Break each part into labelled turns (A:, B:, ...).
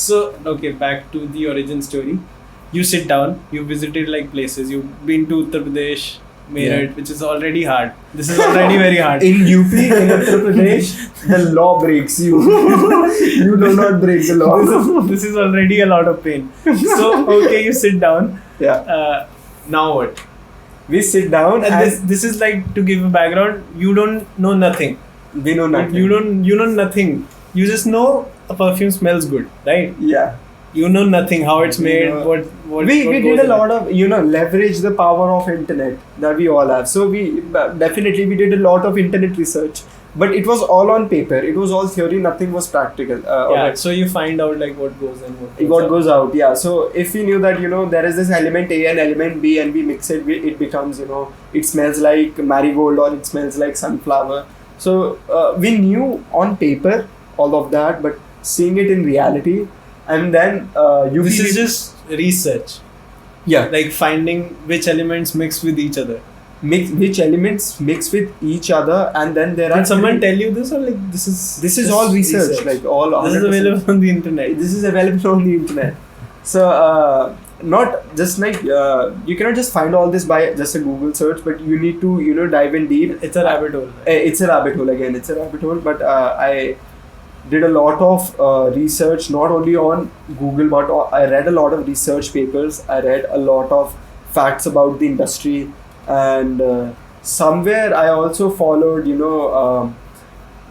A: So, okay, back to the origin story. You sit down, you visited like places, you've been to Uttar Pradesh, Meerut, which is already hard. This is already very hard.
B: In UP, in Uttar Pradesh, the law breaks you. You do not break the law.
A: This is already a lot of pain. So, okay, you sit down.
B: Yeah.
A: Now what?
B: We sit down
A: And this is like, to give a background, you don't know nothing.
B: we know nothing.
A: You know nothing. You just know a perfume smells good, right?
B: Yeah.
A: You know nothing, how it's made,
B: No.
A: what
B: We
A: goes
B: did a
A: in
B: lot
A: it.
B: of, leverage the power of internet that we all have. So we definitely we did a lot of internet research, but it was all on paper. It was all theory. Nothing was practical.
A: Yeah, so you find out like what goes in,
B: what
A: out.
B: goes out. Yeah. So if we knew that there is this element A and element B, and we mix it, it becomes it smells like marigold or it smells like sunflower. So we knew on paper all of that, but seeing it in reality, and then
A: This is just research.
B: Yeah.
A: Like finding which elements mix with each other.
B: Which elements mix with each other, and then there are.
A: Did someone tell you this, or like this is
B: This is all research, like all.
A: This is
B: 100%.
A: available on the internet.
B: This is available on the internet. So not just like you cannot just find all this by just a Google search, but you need to dive in deep.
A: It's a rabbit hole.
B: It's a rabbit hole again. It's a rabbit hole, but I did a lot of research, not only on Google, but I read a lot of research papers. I read a lot of facts about the industry, and somewhere I also followed,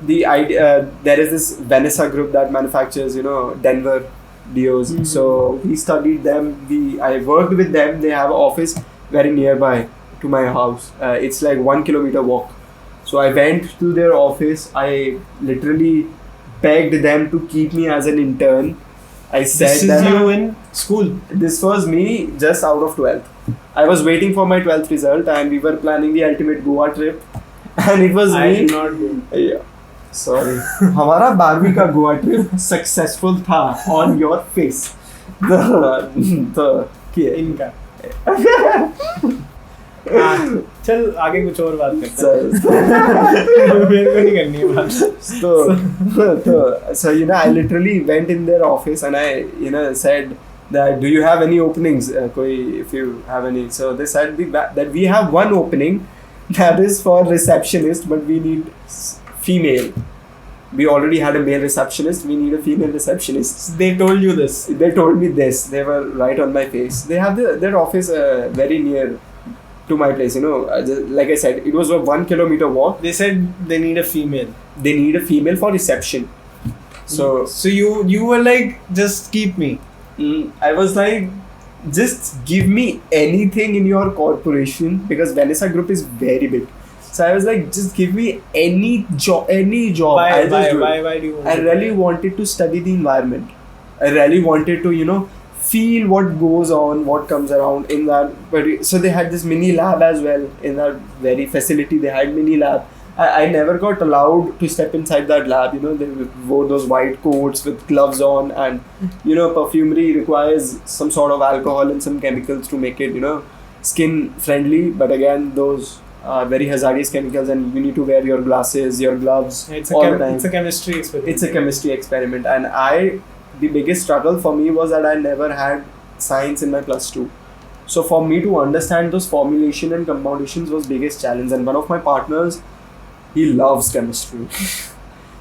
B: the idea. There is this Vanessa group that manufactures, Denver deos.
A: Mm-hmm.
B: So we studied them. I worked with them. They have an office very nearby to my house. It's like 1 kilometer walk. So I went to their office. I literally begged them to keep me as an intern. I said
A: This is
B: that
A: you in school.
B: this was me just out of 12th. I was waiting for my 12th result, and we were planning the ultimate Goa trip. And it was
A: I
B: me.
A: did not go.
B: Yeah. Sorry. हमारा 12वीं का Goa trip successful था on your face. The
A: इनका चल आगे कुछ और बात करते हैं मेरे को नहीं करनी है बात
B: so I literally went in their office and I said that, do you have any openings, if you have any. So they said that we have one opening that is for receptionist, but we need female. We already had a male receptionist. We need a female receptionist.
A: They told you this.
B: They told me this. They were right on my face. They have their office very near to my place. Like I said, it was a 1 kilometer walk.
A: They said they need a female.
B: They need a female for reception. So
A: you were like, just keep me.
B: I was like, just give me anything in your corporation, because Vanessa Group is very big. So I was like, just give me any job.
A: Why do you want
B: I really wanted to study the environment. I really wanted to, feel what goes on, what comes around in that. So they had this mini lab as well in that very facility. They had mini lab. I never got allowed to step inside that lab. They wore those white coats with gloves on, and perfumery requires some sort of alcohol and some chemicals to make it skin friendly. But again, those are very hazardous chemicals, and you need to wear your glasses, your gloves all the time.
A: It's a chemistry experiment.
B: It's a chemistry experiment, and the biggest struggle for me was that I never had science in my plus 2. So for me to understand those formulation and compoundations was biggest challenge. And one of my partners, he loves chemistry.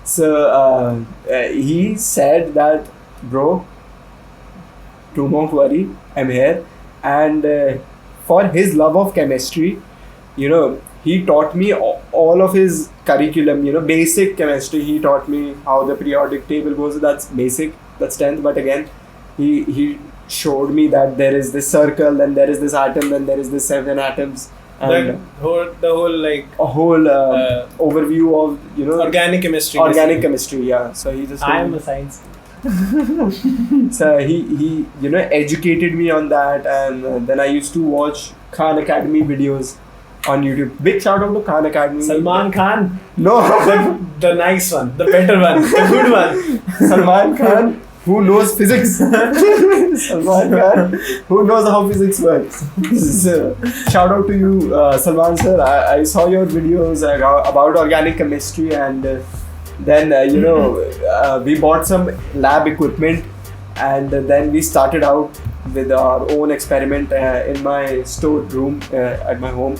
B: So he said that, bro, don't worry, I'm here. And for his love of chemistry, he taught me all of his curriculum, basic chemistry. He taught me how the periodic table goes. That's basic, that's 10th. But again, he showed me that there is this circle, then there is this atom, then there is this 7 atoms. And
A: the whole like
B: a whole overview of
A: organic chemistry.
B: Organic chemistry, yeah. So he just
A: I am a science.
B: So he educated me on that, and then I used to watch Khan Academy videos on YouTube. Big shout out to Khan Academy.
A: Salman Khan.
B: No,
A: the nice one, the better one, the good one.
B: Salman Khan, who knows physics. Salman Khan, who knows how physics works. Shout out to you, Salman sir. I saw your videos about organic chemistry, and then we bought some lab equipment, And then we started out with our own experiment in my storeroom at my home.